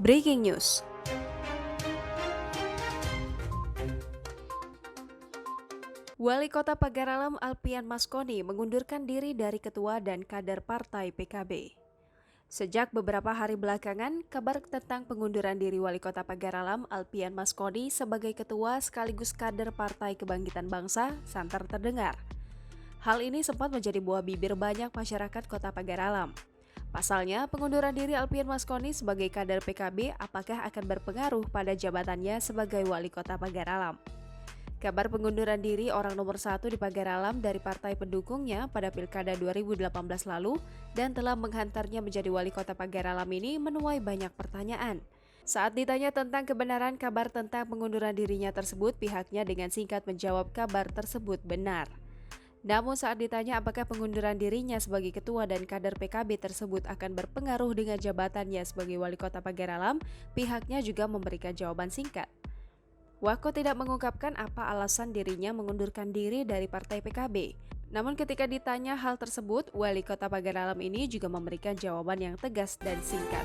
Breaking news. Wali Kota Pagar Alam Alpian Maskoni mengundurkan diri dari ketua dan kader partai PKB. Sejak beberapa hari belakangan, kabar tentang pengunduran diri Wali Kota Pagar Alam Alpian Maskoni sebagai ketua sekaligus kader Partai Kebangkitan Bangsa santer terdengar. Hal ini sempat menjadi buah bibir banyak masyarakat Kota Pagar Alam. Pasalnya, pengunduran diri Alpian Maskoni sebagai kader PKB apakah akan berpengaruh pada jabatannya sebagai Wali Kota Pagar Alam? Kabar pengunduran diri orang nomor 1 di Pagar Alam dari partai pendukungnya pada Pilkada 2018 lalu dan telah menghantarnya menjadi Wali Kota Pagar Alam ini menuai banyak pertanyaan. Saat ditanya tentang kebenaran kabar tentang pengunduran dirinya tersebut, pihaknya dengan singkat menjawab kabar tersebut benar. Namun saat ditanya apakah pengunduran dirinya sebagai ketua dan kader PKB tersebut akan berpengaruh dengan jabatannya sebagai Wali Kota Pagar Alam, pihaknya juga memberikan jawaban singkat. Wako tidak mengungkapkan apa alasan dirinya mengundurkan diri dari partai PKB. Namun ketika ditanya hal tersebut, Wali Kota Pagar Alam ini juga memberikan jawaban yang tegas dan singkat.